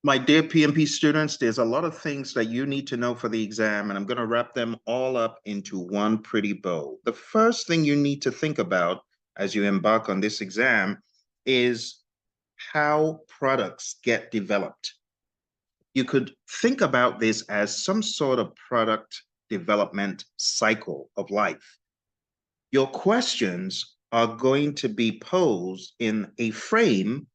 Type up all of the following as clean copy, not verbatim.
My dear PMP students, there's a lot of things that you need to know for the exam, and I'm going to wrap them all up into one pretty bow. The first thing you need to think about as you embark on this exam is how products get developed. You could think about this as some sort of product development cycle of life. Your questions are going to be posed in a frame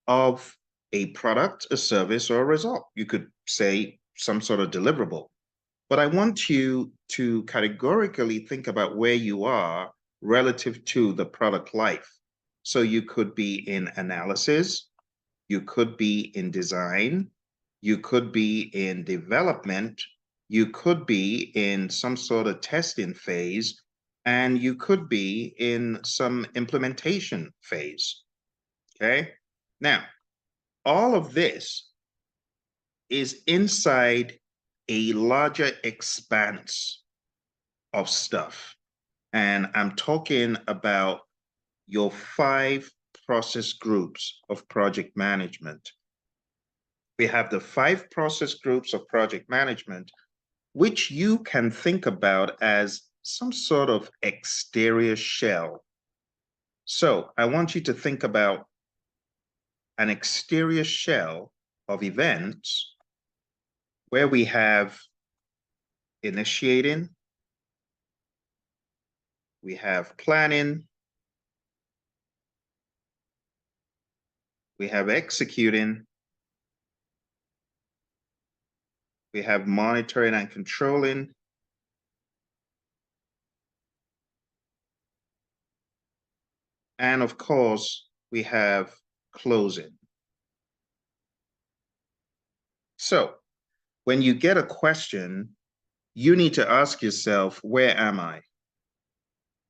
of a product, a service, or a result. You could say some sort of deliverable. But I want you to categorically think about where you are relative to the product life. So you could be in analysis, you could be in design, you could be in development, you could be in some sort of testing phase, and you could be in some implementation phase. Okay? Now, all of this is inside a larger expanse of stuff. And I'm talking about your 5 process groups of project management. We have the 5 process groups of project management, which you can think about as some sort of exterior shell. So I want you to think about an exterior shell of events where we have initiating, we have planning, we have executing, we have monitoring and controlling, and of course, we have closing. So when you get a question, you need to ask yourself, where am I?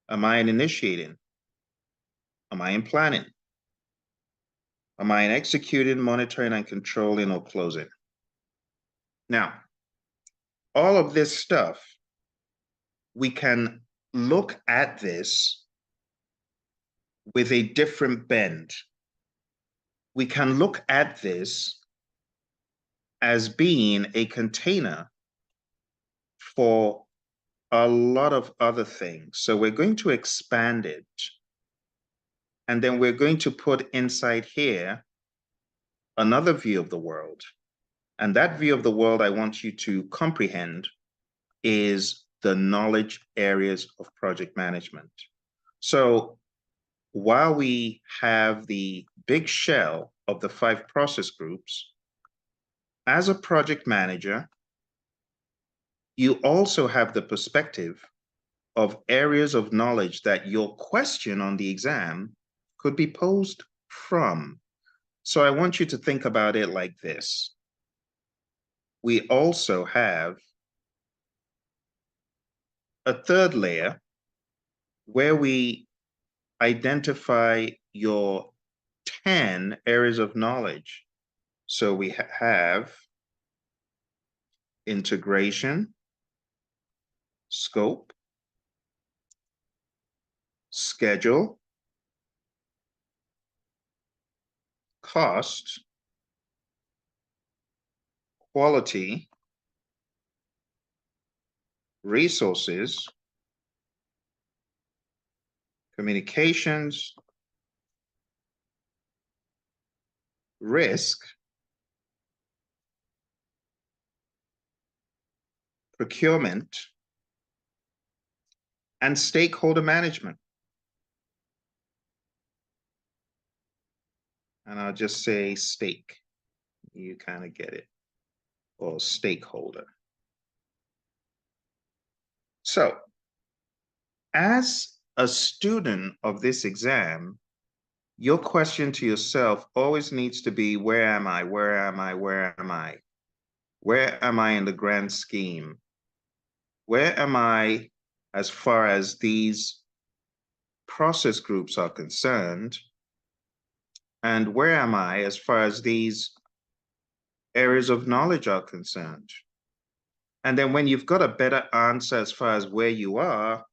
Am I in initiating? Am I in planning? Am I in executing, monitoring, and controlling, or closing? Now, all of this stuff, we can look at this with a different bend. We can look at this as being a container for a lot of other things. So we're going to expand it. And then we're going to put inside here another view of the world. And that view of the world I want you to comprehend is the knowledge areas of project management. So while we have the big shell of the 5 process groups, as a project manager, you also have the perspective of areas of knowledge that your question on the exam could be posed from. So I want you to think about it like this. We also have a third layer where we identify your 10 areas of knowledge. So we have integration, scope, schedule, cost, quality, resources, communications, risk, procurement, and stakeholder management. And I'll just say stake. You kind of get it. Or stakeholder. So, as a student of this exam, your question to yourself always needs to be, where am I? Where am I? Where am I? Where am I in the grand scheme? Where am I as far as these process groups are concerned? And where am I as far as these areas of knowledge are concerned? And then when you've got a better answer as far as where you are,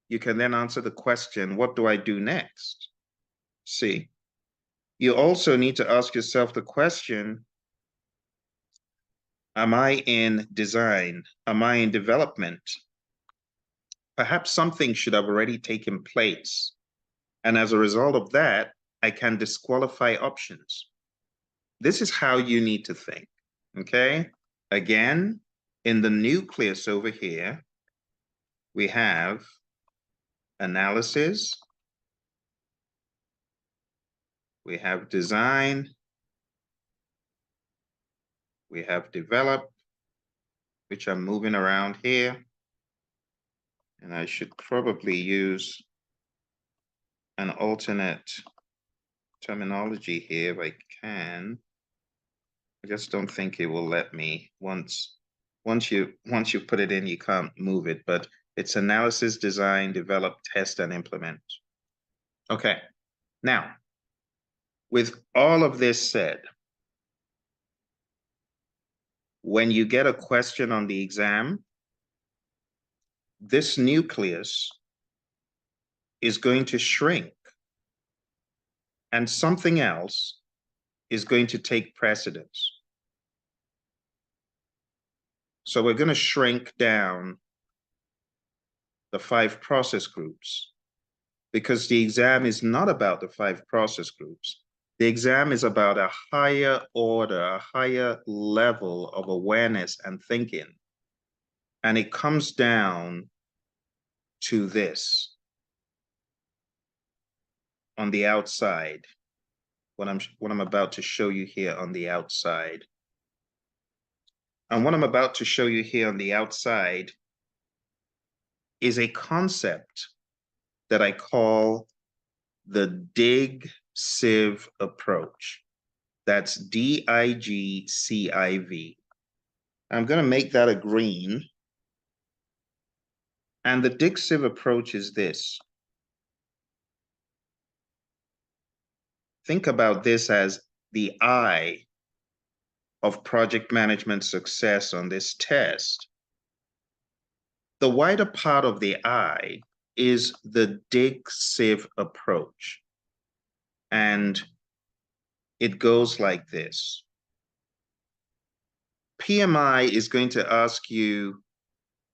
you can then answer the question, what do I do next? See, you also need to ask yourself the question, Am I in design? Am I in development? Perhaps something should have already taken place. And as a result of that, I can disqualify options. This is how you need to think, okay? Again, in the nucleus over here, we have analysis, we have design, we have develop, which I'm moving around here. And I should probably use an alternate terminology here if I can. I just don't think it will let me. Once you put it in, you can't move it, but it's analysis, design, develop, test, and implement. Okay. Now, with all of this said, when you get a question on the exam, this nucleus is going to shrink and something else is going to take precedence. So we're going to shrink down the 5 process groups because the exam is not about the 5 process groups. The exam is about a higher order, a higher level of awareness and thinking. And it comes down to this on the outside, what I'm about to show you here on the outside. And what I'm about to show you here on the outside is a concept that I call the dig-sieve approach. That's D-I-G-C-I-V. I'm going to make that a green. And the dig-sieve approach is this. Think about this as the eye of project management success on this test. The wider part of the eye is the dig-sieve approach. And it goes like this. PMI is going to ask you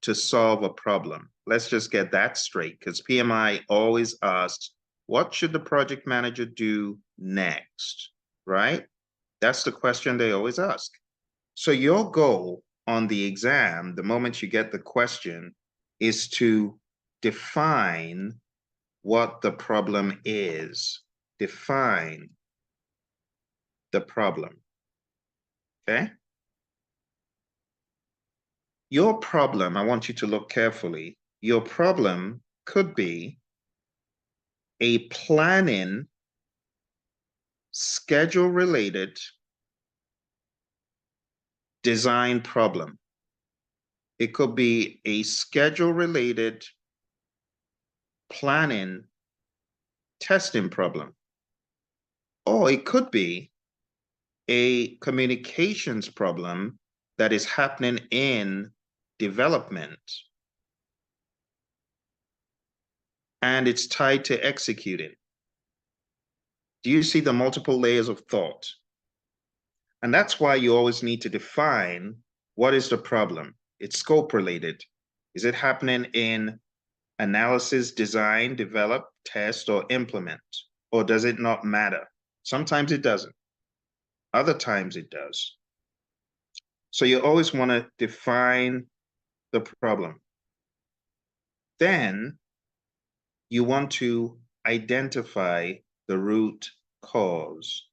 to solve a problem. Let's just get that straight, because PMI always asks, what should the project manager do next, right? That's the question they always ask. So your goal on the exam, the moment you get the question, is to define what the problem is. Define the problem, okay? Your problem, I want you to look carefully. Your problem could be a planning, schedule-related design problem. It could be a schedule-related planning testing problem. Or it could be a communications problem that is happening in development. And it's tied to executing. Do you see the multiple layers of thought? And that's why you always need to define what is the problem. It's scope related. Is it happening in analysis, design, develop, test, or implement? Or does it not matter? Sometimes it doesn't. Other times it does. So you always want to define the problem. Then you want to identify the root cause.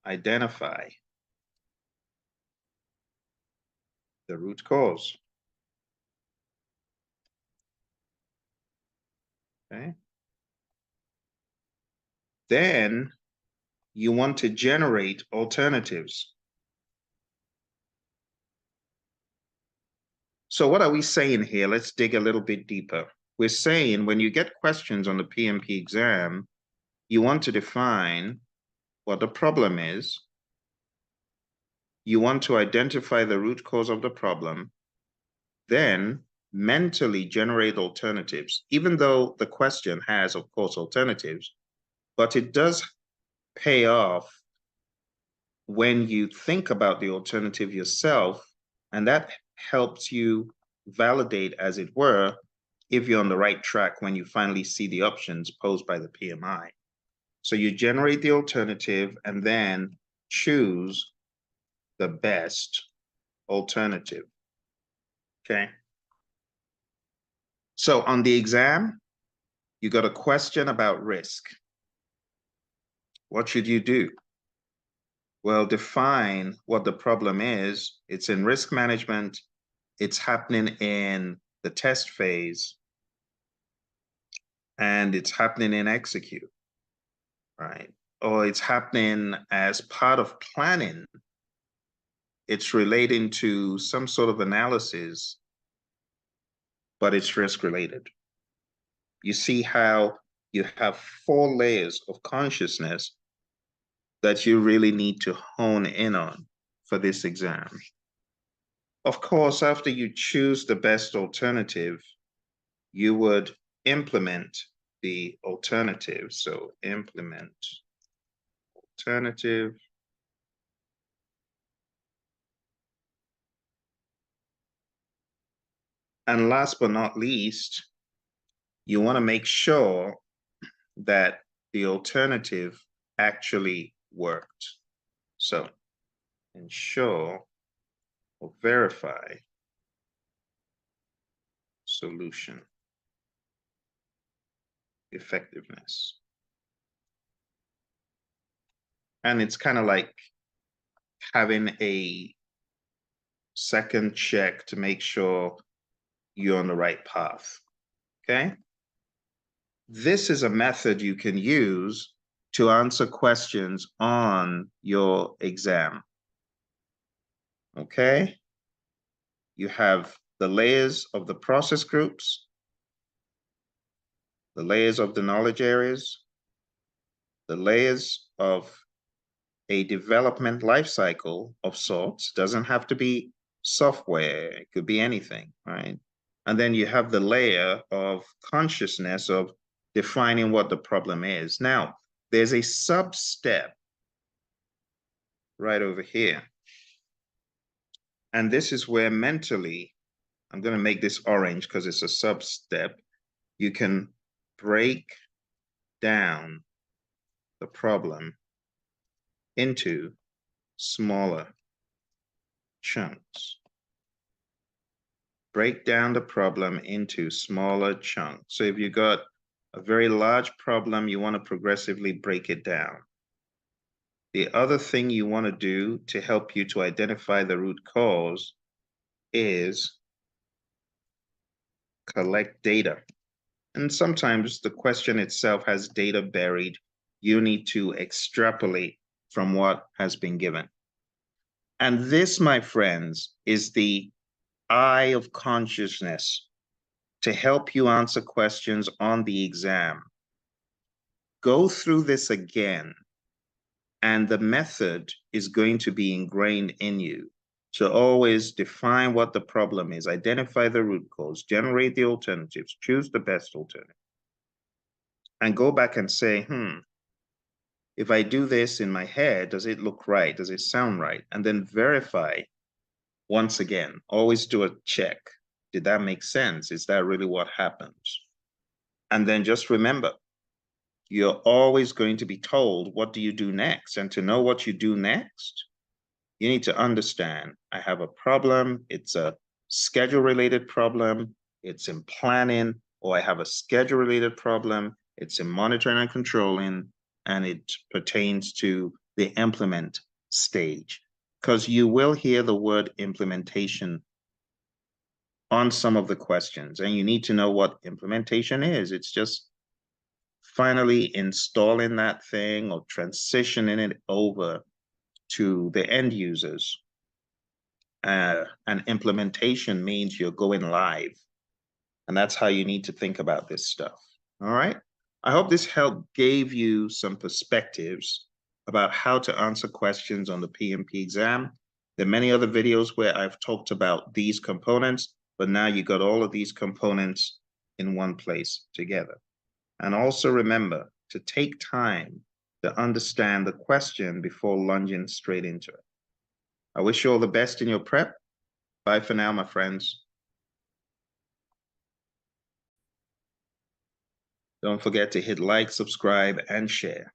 Identify the root cause. Okay. Then you want to generate alternatives. So what are we saying here? Let's dig a little bit deeper. We're saying when you get questions on the PMP exam, you want to define what the problem is. You want to identify the root cause of the problem, then mentally generate alternatives, even though the question has, of course, alternatives, but it does pay off when you think about the alternative yourself, and that helps you validate, as it were, if you're on the right track when you finally see the options posed by the PMI. So you generate the alternative and then choose the best alternative, okay? So on the exam, you got a question about risk. What should you do? Well, define what the problem is. It's in risk management. It's happening in the test phase, and it's happening in execute, right? Or it's happening as part of planning. It's relating to some sort of analysis, but it's risk related. You see how you have 4 layers of consciousness that you really need to hone in on for this exam. Of course, after you choose the best alternative, you would implement the alternative. So implement alternative. And last but not least, you want to make sure that the alternative actually worked. So ensure or verify solution effectiveness. And it's kind of like having a second check to make sure you're on the right path, okay? This is a method you can use to answer questions on your exam, okay? You have the layers of the process groups, the layers of the knowledge areas, the layers of a development lifecycle of sorts. Doesn't have to be software, it could be anything, right? And then you have the layer of consciousness of defining what the problem is. Now, there's a sub-step right over here. And this is where mentally, I'm going to make this orange because it's a sub-step. You can break down the problem into smaller chunks. Break down the problem into smaller chunks. So if you got a very large problem, you want to progressively break it down. The other thing you want to do to help you to identify the root cause is collect data. And sometimes the question itself has data buried. You need to extrapolate from what has been given. And this, my friends, is the eye of consciousness to help you answer questions on the exam. Go through this again, and the method is going to be ingrained in you to always define what the problem is, identify the root cause, generate the alternatives, choose the best alternative, and go back and say, if I do this in my head, does it look right? Does it sound right? And then verify once again. Always do a check. Did that make sense? Is that really what happens? And then just remember, you're always going to be told, what do you do next? And to know what you do next, you need to understand, I have a problem. It's a schedule-related problem. It's in planning, or I have a schedule-related problem. It's in monitoring and controlling, and it pertains to the implement stage. Because you will hear the word implementation on some of the questions, and you need to know what implementation is. It's just finally installing that thing or transitioning it over to the end users. And implementation means you're going live. And that's how you need to think about this stuff. All right. I hope this help gave you some perspectives about how to answer questions on the PMP exam. There are many other videos where I've talked about these components, but now you got all of these components in one place together. And also remember to take time to understand the question before lunging straight into it. I wish you all the best in your prep. Bye for now, my friends. Don't forget to hit like, subscribe, and share.